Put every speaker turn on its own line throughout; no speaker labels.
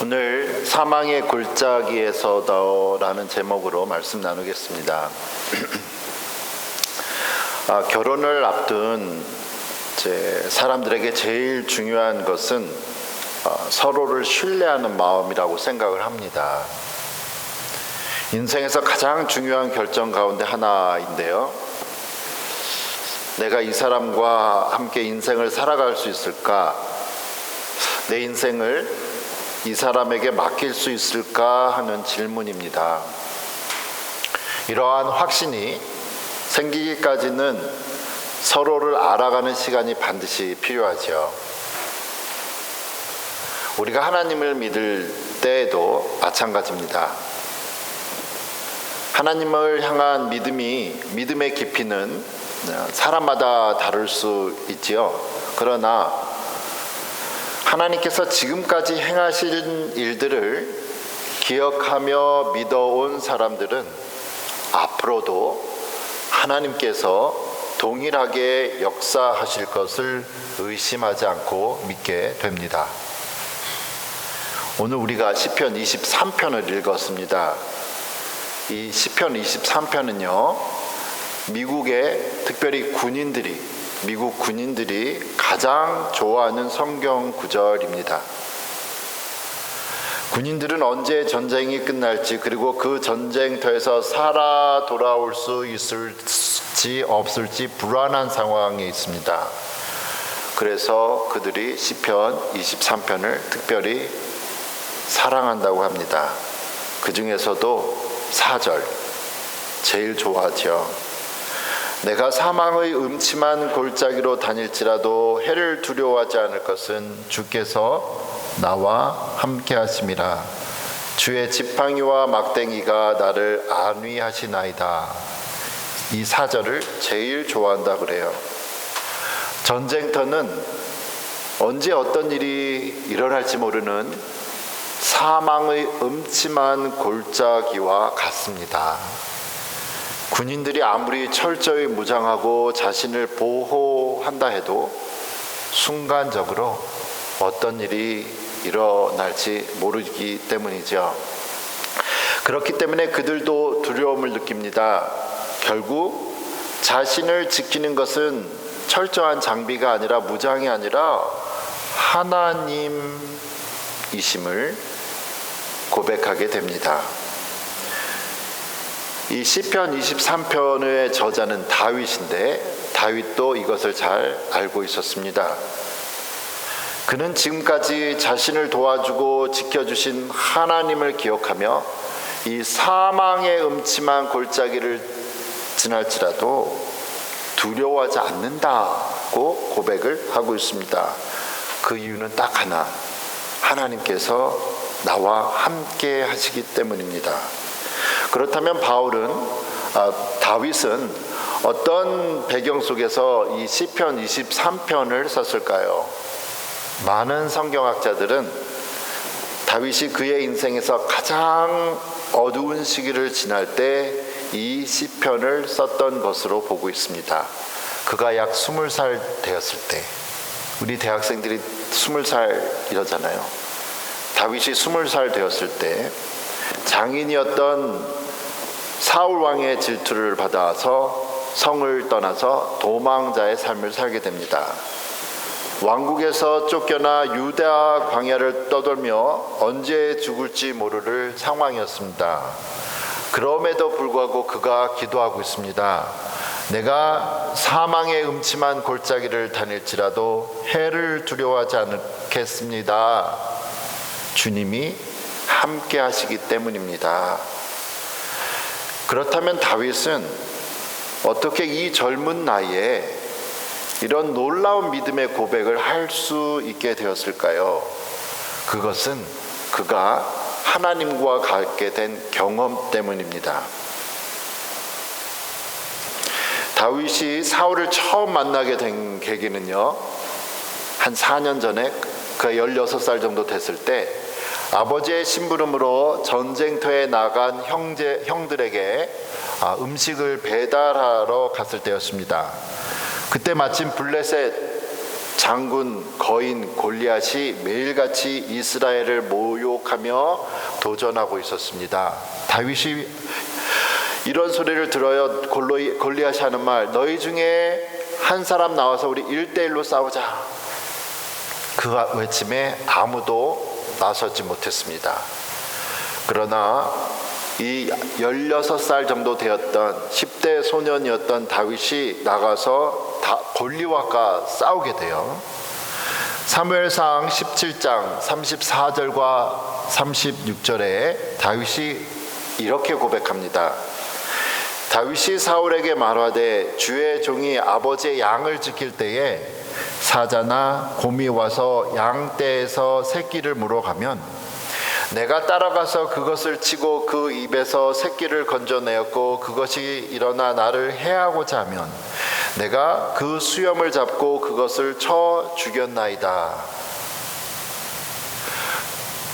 오늘 사망의 골짜기에서도라는 제목으로 말씀 나누겠습니다. 결혼을 앞둔 사람들에게 제일 중요한 것은 서로를 신뢰하는 마음이라고 생각을 합니다. 인생에서 가장 중요한 결정 가운데 하나인데요. 내가 이 사람과 함께 인생을 살아갈 수 있을까? 내 인생을 이 사람에게 맡길 수 있을까 하는 질문입니다. 이러한 확신이 생기기까지는 서로를 알아가는 시간이 반드시 필요하죠. 우리가 하나님을 믿을 때에도 마찬가지입니다. 하나님을 향한 믿음의 깊이는 사람마다 다를 수 있지요. 그러나 하나님께서 지금까지 행하신 일들을 기억하며 믿어온 사람들은 앞으로도 하나님께서 동일하게 역사하실 것을 의심하지 않고 믿게 됩니다. 오늘 우리가 시편 23편을 읽었습니다. 이 시편 23편은요, 미국의 특별히 미국 군인들이 가장 좋아하는 성경 구절입니다. 군인들은 언제 전쟁이 끝날지, 그리고 그 전쟁터에서 살아 돌아올 수 있을지 없을지 불안한 상황에 있습니다. 그래서 그들이 시편 23편을 특별히 사랑한다고 합니다. 그 중에서도 4절 제일 좋아하죠. 내가 사망의 음침한 골짜기로 다닐지라도 해를 두려워하지 않을 것은 주께서 나와 함께 하심이라. 주의 지팡이와 막대기가 나를 안위하시나이다. 이 4절을 제일 좋아한다 그래요. 전쟁터는 언제 어떤 일이 일어날지 모르는 사망의 음침한 골짜기와 같습니다. 군인들이 아무리 철저히 무장하고 자신을 보호한다 해도 순간적으로 어떤 일이 일어날지 모르기 때문이죠. 그렇기 때문에 그들도 두려움을 느낍니다. 결국 자신을 지키는 것은 철저한 장비가 아니라, 무장이 아니라 하나님이심을 고백하게 됩니다. 이 시편 23편의 저자는 다윗인데, 다윗도 이것을 잘 알고 있었습니다. 그는 지금까지 자신을 도와주고 지켜주신 하나님을 기억하며 이 사망의 음침한 골짜기를 지날지라도 두려워하지 않는다고 고백을 하고 있습니다. 그 이유는 딱 하나, 하나님께서 나와 함께 하시기 때문입니다. 그렇다면 다윗은 어떤 배경 속에서 이 시편 23편을 썼을까요? 많은 성경학자들은 다윗이 그의 인생에서 가장 어두운 시기를 지날 때 이 시편을 썼던 것으로 보고 있습니다. 그가 약 20살 되었을 때, 우리 대학생들이 20살 이러잖아요. 다윗이 20살 되었을 때 장인이었던 사울 왕의 질투를 받아서 성을 떠나서 도망자의 삶을 살게 됩니다. 왕국에서 쫓겨나 유다 광야를 떠돌며 언제 죽을지 모를 상황이었습니다. 그럼에도 불구하고 그가 기도하고 있습니다. 내가 사망의 음침한 골짜기를 다닐지라도 해를 두려워하지 않겠습니다. 주님이 함께 하시기 때문입니다. 그렇다면 다윗은 어떻게 이 젊은 나이에 이런 놀라운 믿음의 고백을 할 수 있게 되었을까요? 그것은 그가 하나님과 갖게 된 경험 때문입니다. 다윗이 사울을 처음 만나게 된 계기는요, 한 4년 전에 그 16살 정도 됐을 때 아버지의 심부름으로 전쟁터에 나간 형들에게 음식을 배달하러 갔을 때였습니다. 그때 마침 블레셋 장군 거인 골리앗이 매일같이 이스라엘을 모욕하며 도전하고 있었습니다. 다윗이 이런 소리를 들어요. 골리앗이 하는 말, 너희 중에 한 사람 나와서 우리 1대1로 싸우자. 그 외침에 아무도 나서지 못했습니다. 그러나 이 16살 정도 되었던 10대 소년이었던 다윗이 나가서 골리앗과 싸우게 돼요. 사무엘상 17장 34절과 36절에 다윗이 이렇게 고백합니다. 다윗이 사울에게 말하되 주의 종이 아버지의 양을 지킬 때에 사자나 곰이 와서 양떼에서 새끼를 물어가면 내가 따라가서 그것을 치고 그 입에서 새끼를 건져내었고 그것이 일어나 나를 해하고자 하면 내가 그 수염을 잡고 그것을 쳐 죽였나이다.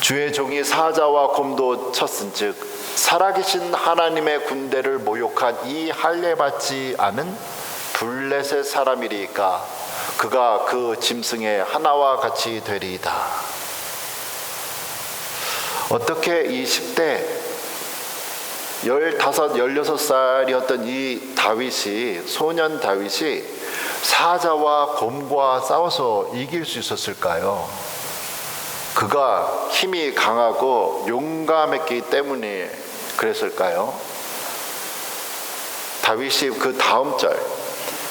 주의 종이 사자와 곰도 쳤은즉 살아계신 하나님의 군대를 모욕한 이 할례받지 않은 블레셋 사람이리까 그가 그 짐승의 하나와 같이 되리이다. 어떻게 이 10대 15, 16살이었던 이 다윗이, 소년 다윗이 사자와 곰과 싸워서 이길 수 있었을까요? 그가 힘이 강하고 용감했기 때문에 그랬을까요? 다윗이 그 다음 절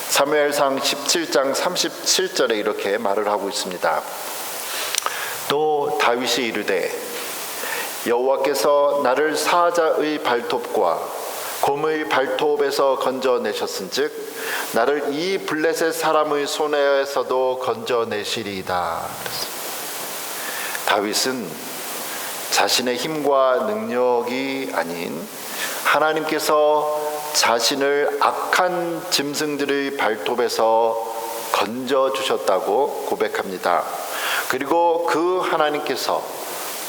사무엘상 17장 37절에 이렇게 말을 하고 있습니다. 또 다윗이 이르되 여호와께서 나를 사자의 발톱과 곰의 발톱에서 건져내셨은즉 나를 이 블레셋 사람의 손에서도 건져내시리이다. 다윗은 자신의 힘과 능력이 아닌 하나님께서 자신을 악한 짐승들의 발톱에서 건져주셨다고 고백합니다. 그리고 그 하나님께서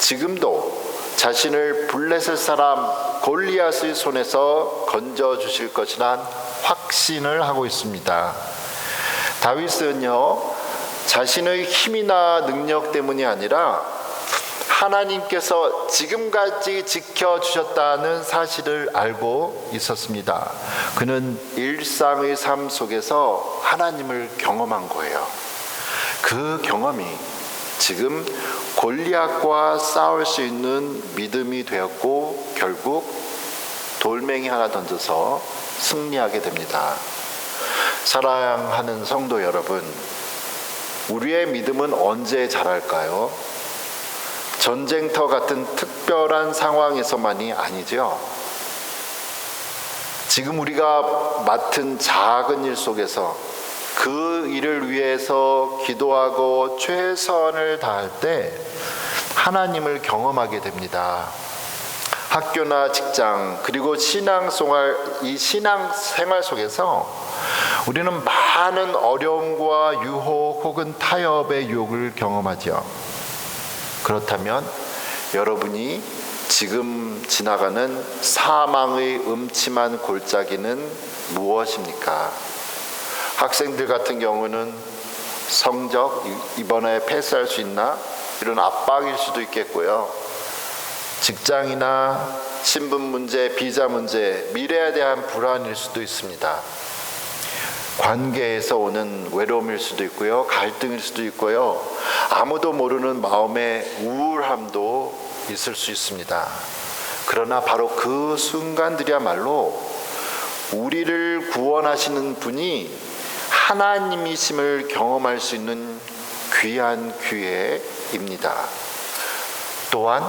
지금도 자신을 블레셋 사람 골리앗의 손에서 건져주실 것이란 확신을 하고 있습니다. 다윗은요, 자신의 힘이나 능력 때문이 아니라 하나님께서 지금까지 지켜주셨다는 사실을 알고 있었습니다. 그는 일상의 삶 속에서 하나님을 경험한 거예요. 그 경험이 지금 골리앗과 싸울 수 있는 믿음이 되었고 결국 돌멩이 하나 던져서 승리하게 됩니다. 사랑하는 성도 여러분, 우리의 믿음은 언제 자랄까요? 전쟁터 같은 특별한 상황에서만이 아니죠. 지금 우리가 맡은 작은 일 속에서 그 일을 위해서 기도하고 최선을 다할 때 하나님을 경험하게 됩니다. 학교나 직장 그리고 이 신앙생활 속에서 우리는 많은 어려움과 유혹 혹은 타협의 유혹을 경험하죠. 그렇다면 여러분이 지금 지나가는 사망의 음침한 골짜기는 무엇입니까? 학생들 같은 경우는 성적, 이번에 패스할 수 있나? 이런 압박일 수도 있겠고요. 직장이나 신분 문제, 비자 문제, 미래에 대한 불안일 수도 있습니다. 관계에서 오는 외로움일 수도 있고요. 갈등일 수도 있고요. 아무도 모르는 마음의 우울함도 있을 수 있습니다. 그러나 바로 그 순간들이야말로 우리를 구원하시는 분이 하나님이심을 경험할 수 있는 귀한 기회입니다. 또한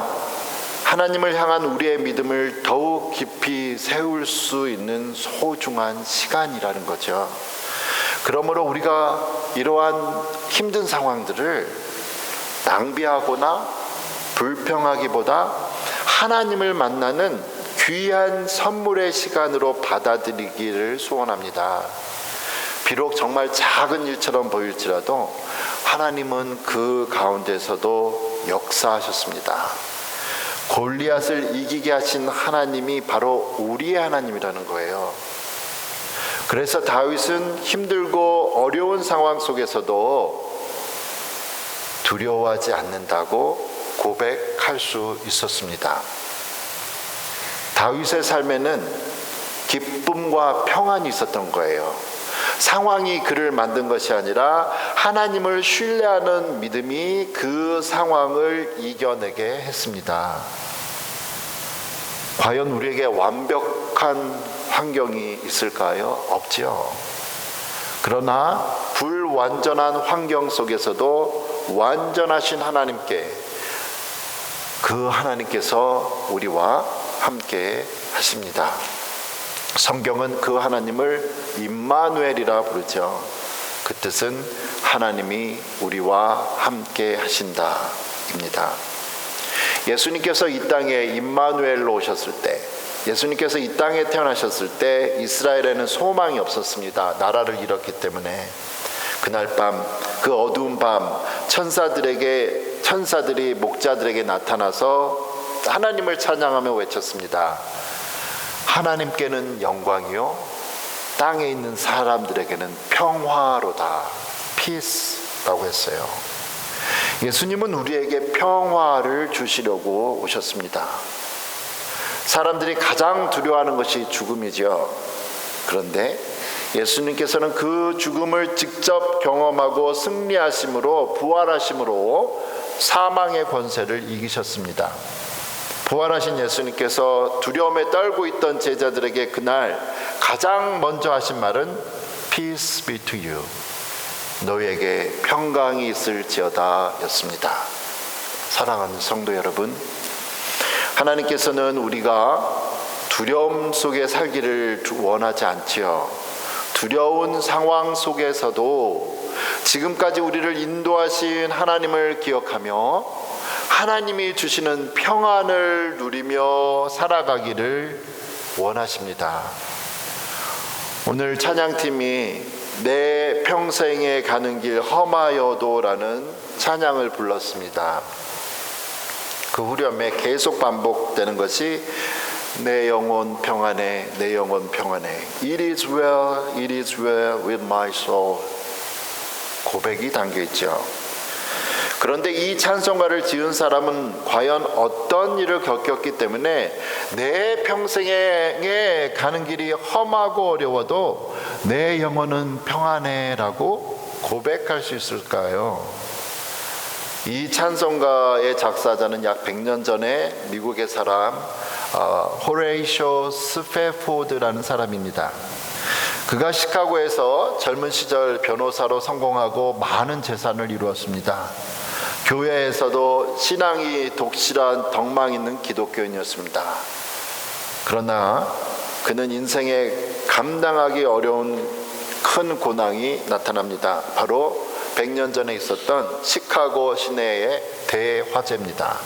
하나님을 향한 우리의 믿음을 더욱 깊이 세울 수 있는 소중한 시간이라는 거죠. 그러므로 우리가 이러한 힘든 상황들을 낭비하거나 불평하기보다 하나님을 만나는 귀한 선물의 시간으로 받아들이기를 소원합니다. 비록 정말 작은 일처럼 보일지라도 하나님은 그 가운데서도 역사하셨습니다. 골리앗을 이기게 하신 하나님이 바로 우리의 하나님이라는 거예요. 그래서 다윗은 힘들고 어려운 상황 속에서도 두려워하지 않는다고 고백할 수 있었습니다. 다윗의 삶에는 기쁨과 평안이 있었던 거예요. 상황이 그를 만든 것이 아니라 하나님을 신뢰하는 믿음이 그 상황을 이겨내게 했습니다. 과연 우리에게 완벽한 환경이 있을까요? 없지요. 그러나 불완전한 환경 속에서도 완전하신 하나님께, 그 하나님께서 우리와 함께 하십니다. 성경은 그 하나님을 임마누엘이라 부르죠. 그 뜻은 하나님이 우리와 함께 하신다 입니다. 예수님께서 이 땅에 임마누엘로 오셨을 때, 예수님께서 이 땅에 태어나셨을 때 이스라엘에는 소망이 없었습니다. 나라를 잃었기 때문에. 그날 밤, 그 어두운 밤, 천사들이 목자들에게 나타나서 하나님을 찬양하며 외쳤습니다. 하나님께는 영광이요, 땅에 있는 사람들에게는 평화로다. peace라고 했어요. 예수님은 우리에게 평화를 주시려고 오셨습니다. 사람들이 가장 두려워하는 것이 죽음이죠. 그런데 예수님께서는 그 죽음을 직접 경험하고 승리하심으로, 부활하심으로 사망의 권세를 이기셨습니다. 부활하신 예수님께서 두려움에 떨고 있던 제자들에게 그날 가장 먼저 하신 말은 Peace be to you. 너희에게 평강이 있을지어다 였습니다. 사랑하는 성도 여러분, 하나님께서는 우리가 두려움 속에 살기를 원하지 않지요. 두려운 상황 속에서도 지금까지 우리를 인도하신 하나님을 기억하며 하나님이 주시는 평안을 누리며 살아가기를 원하십니다. 오늘 찬양팀이 내 평생에 가는 길 험하여도라는 찬양을 불렀습니다. 그 후렴에 계속 반복되는 것이 내 영혼 평안해, 내 영혼 평안해. It is well with my soul. 고백이 담겨 있죠. 그런데 이 찬송가를 지은 사람은 과연 어떤 일을 겪었기 때문에 내 평생에 가는 길이 험하고 어려워도 내 영혼은 평안해라고 고백할 수 있을까요? 이 찬송가의 작사자는 약 100년 전에 미국의 사람 호레이쇼 스페포드라는 사람입니다. 그가 시카고에서 젊은 시절 변호사로 성공하고 많은 재산을 이루었습니다. 교회에서도 신앙이 독실한 덕망 있는 기독교인이었습니다. 그러나 그는 인생에 감당하기 어려운 큰 고난이 나타납니다. 바로 100년 전에 있었던 시카고 시내의 대화재입니다.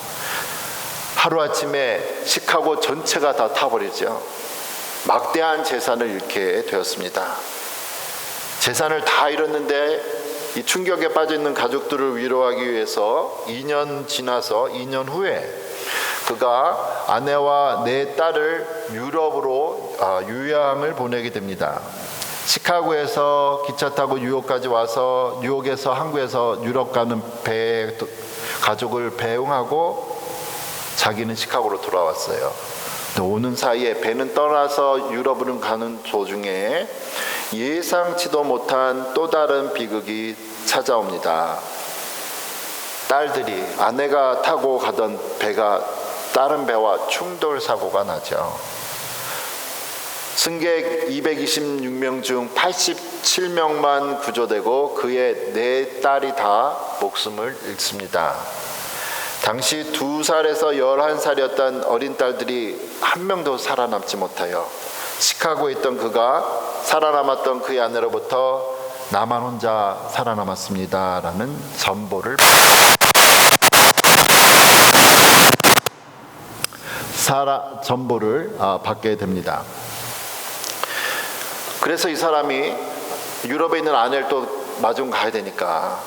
하루아침에 시카고 전체가 다 타버리죠. 막대한 재산을 잃게 되었습니다. 재산을 다 잃었는데 이 충격에 빠져있는 가족들을 위로하기 위해서 2년 후에 그가 아내와 4딸을 유럽으로 유학을 보내게 됩니다. 시카고에서 기차 타고 뉴욕까지 와서 뉴욕에서 한국에서 유럽 가는 배에 가족을 배웅하고 자기는 시카고로 돌아왔어요. 오는 사이에 배는 떠나서 유럽으로 가는 도중에 예상치도 못한 또 다른 비극이 찾아옵니다. 딸들이, 아내가 타고 가던 배가 다른 배와 충돌 사고가 나죠. 승객 226명 중 87명만 구조되고 그의 4딸이 다 목숨을 잃습니다. 당시 2살에서 11살이었던 어린 딸들이 한 명도 살아남지 못하여 시카고에 있던 그가 살아남았던 그의 아내로부터 나만 혼자 살아남았습니다 라는 전보를 받게 됩니다. 그래서 이 사람이 유럽에 있는 아내를 또 마중 가야 되니까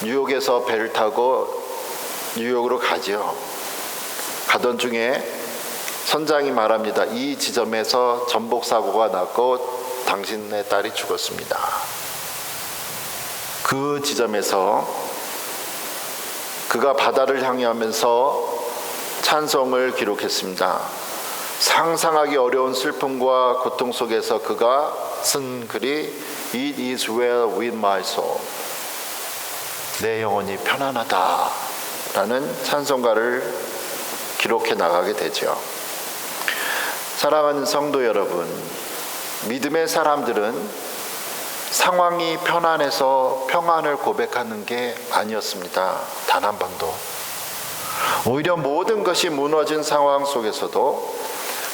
뉴욕에서 배를 타고 뉴욕으로 가죠. 가던 중에 선장이 말합니다. 이 지점에서 전복 사고가 났고 당신의 딸이 죽었습니다. 그 지점에서 그가 바다를 향하면서 찬송을 기록했습니다. 상상하기 어려운 슬픔과 고통 속에서 그가 쓴 글이 It is well with my soul. 내 영혼이 편안하다 라는 찬송가를 기록해 나가게 되죠. 사랑하는 성도 여러분, 믿음의 사람들은 상황이 편안해서 평안을 고백하는 게 아니었습니다. 단 한 번도. 오히려 모든 것이 무너진 상황 속에서도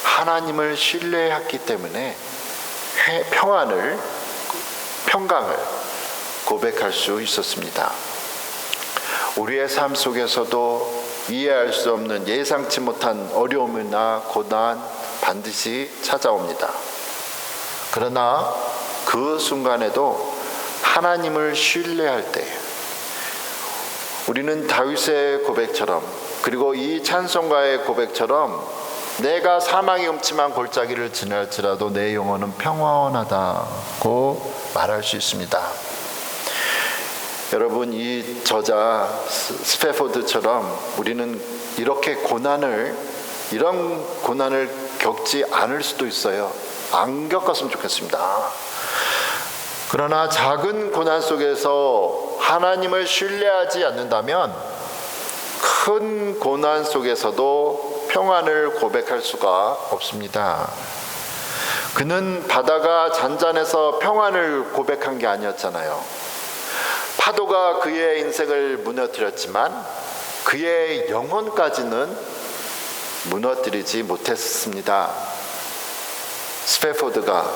하나님을 신뢰했기 때문에 평강을 고백할 수 있었습니다. 우리의 삶 속에서도 이해할 수 없는 예상치 못한 어려움이나 고난 반드시 찾아옵니다. 그러나 그 순간에도 하나님을 신뢰할 때 우리는 다윗의 고백처럼, 그리고 이 찬송가의 고백처럼 내가 사망의 음침한 골짜기를 지날지라도 내 영혼은 평안하다고 말할 수 있습니다. 여러분, 이 저자 스페포드처럼 우리는 이런 고난을 겪지 않을 수도 있어요. 안 겪었으면 좋겠습니다. 그러나 작은 고난 속에서 하나님을 신뢰하지 않는다면 큰 고난 속에서도 평안을 고백할 수가 없습니다. 그는 바다가 잔잔해서 평안을 고백한 게 아니었잖아요. 파도가 그의 인생을 무너뜨렸지만 그의 영혼까지는 무너뜨리지 못했습니다. 스페포드가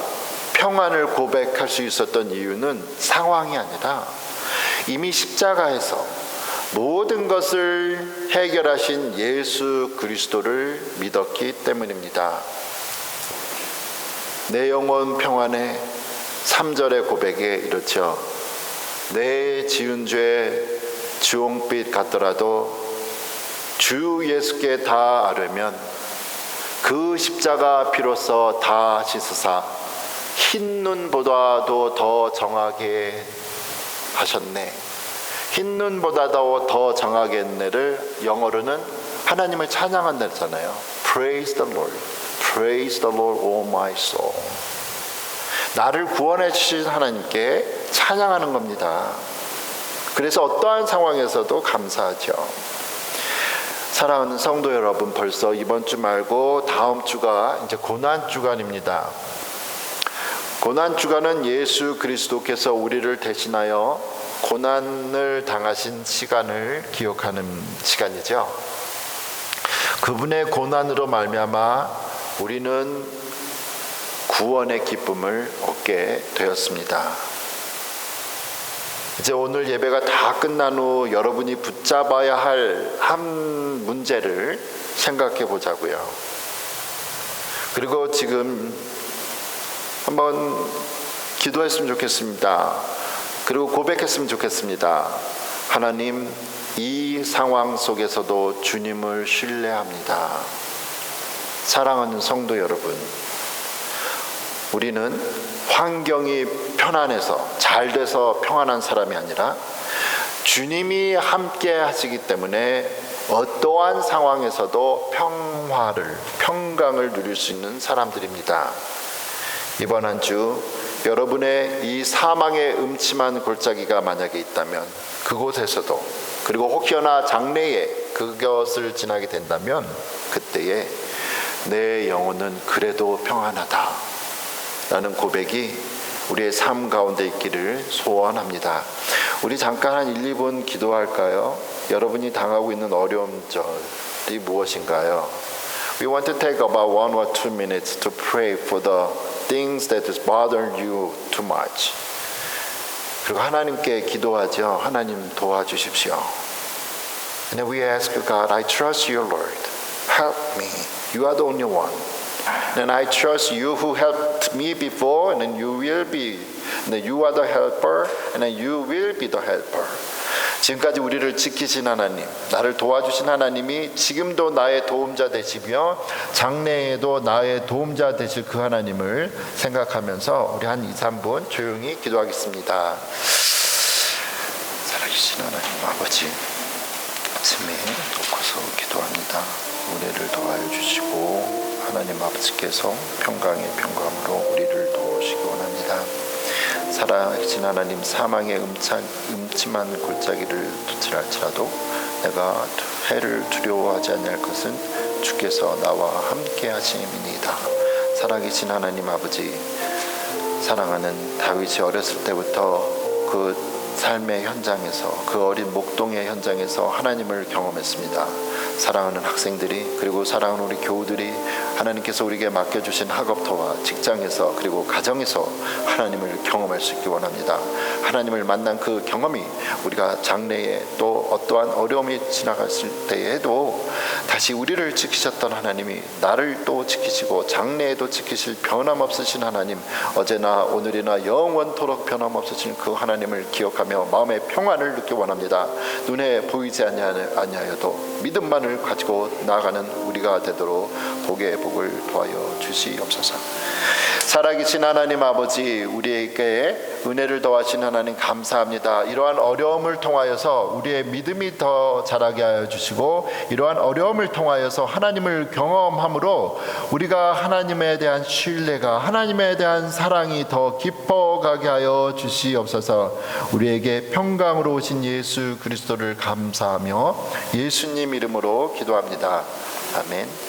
평안을 고백할 수 있었던 이유는 상황이 아니라 이미 십자가에서 모든 것을 해결하신 예수 그리스도를 믿었기 때문입니다. 내 영혼 평안의 3절의 고백에 이렇죠. 내 지은 죄 주홍빛 같더라도 주 예수께 다 아뢰면 그 십자가 피로써 다 씻으사 흰 눈보다도 더 정하게 하셨네. 흰 눈보다도 더 정하게 했네를 영어로는 하나님을 찬양한다잖아요. Praise the Lord. Praise the Lord, O my soul. 나를 구원해 주신 하나님께 찬양하는 겁니다. 그래서 어떠한 상황에서도 감사하죠. 사랑하는 성도 여러분, 벌써 이번 주 말고 다음 주가 이제 고난 주간입니다. 고난 주간은 예수 그리스도께서 우리를 대신하여 고난을 당하신 시간을 기억하는 시간이죠. 그분의 고난으로 말미암아 우리는 구원의 기쁨을 얻게 되었습니다. 이제 오늘 예배가 다 끝난 후 여러분이 붙잡아야 할 한 문제를 생각해 보자고요. 그리고 지금 한번 기도했으면 좋겠습니다. 그리고 고백했으면 좋겠습니다. 하나님, 이 상황 속에서도 주님을 신뢰합니다. 사랑하는 성도 여러분, 우리는 환경이 편안해서 잘 돼서 평안한 사람이 아니라 주님이 함께 하시기 때문에 어떠한 상황에서도 평강을 누릴 수 있는 사람들입니다. 이번 한 주 여러분의 이 사망의 음침한 골짜기가 만약에 있다면 그곳에서도, 그리고 혹여나 장래에 그것을 지나게 된다면 그때에 내 영혼은 그래도 평안하다 라는 고백이 우리의 삶 가운데 있기를 소원합니다. 우리 잠깐 한 1, 2분 기도할까요? 여러분이 당하고 있는 어려움들이 무엇인가요? We want to take about 1 or 2 minutes to pray for the things that is bothering you too much. 그리고 하나님께 기도하죠. 하나님 도와주십시오. And then we ask God, I trust you, Lord. Help me. You are the only one. And I trust you who helped me before, and then you will be, and then you are the helper, and then you will be the helper. 지금까지 우리를 지키신 하나님, 나를 도와주신 하나님이 지금도 나의 도움자 되시며 장래에도 나의 도움자 되실 그 하나님을 생각하면서 우리 한 2, 3분 조용히 기도하겠습니다. 살아계신 하나님 아버지, 가슴에 놓고서 기도합니다. 은혜를 더하여 주시고 하나님 아버지께서 평강의 평강으로 우리를 도우시기 원합니다. 살아계신 하나님, 사망의 음침한 골짜기를 도달할지라도 내가 해를 두려워하지 아니할 것은 주께서 나와 함께 하심이니이다. 살아계신 하나님 아버지, 사랑하는 다윗이 어렸을 때부터 그 삶의 현장에서, 그 어린 목동의 현장에서 하나님을 경험했습니다. 사랑하는 학생들이, 그리고 사랑하는 우리 교우들이 하나님께서 우리에게 맡겨주신 학업터와 직장에서, 그리고 가정에서 하나님을 경험할 수 있기 원합니다. 하나님을 만난 그 경험이 우리가 장래에 또 어떠한 어려움이 지나갔을 때에도 다시 우리를 지키셨던 하나님이 나를 또 지키시고 장래에도 지키실 변함없으신 하나님, 어제나 오늘이나 영원토록 변함없으신 그 하나님을 기억하며 마음의 평안을 느끼기 원합니다. 눈에 보이지 아니하여도 믿음만을 가지고 나아가는 우리가 되도록 복의 복을 더하여 주시옵소서. 살아계신 하나님 아버지, 우리에게 은혜를 더하신 하나님 감사합니다. 이러한 어려움을 통하여서 우리의 믿음이 더 자라게 하여 주시고, 이러한 어려움을 통하여서 하나님을 경험함으로 우리가 하나님에 대한 신뢰가, 하나님에 대한 사랑이 더 깊어가게 하여 주시옵소서. 우리에게 평강으로 오신 예수 그리스도를 감사하며 예수님 이름으로 기도합니다. 아멘.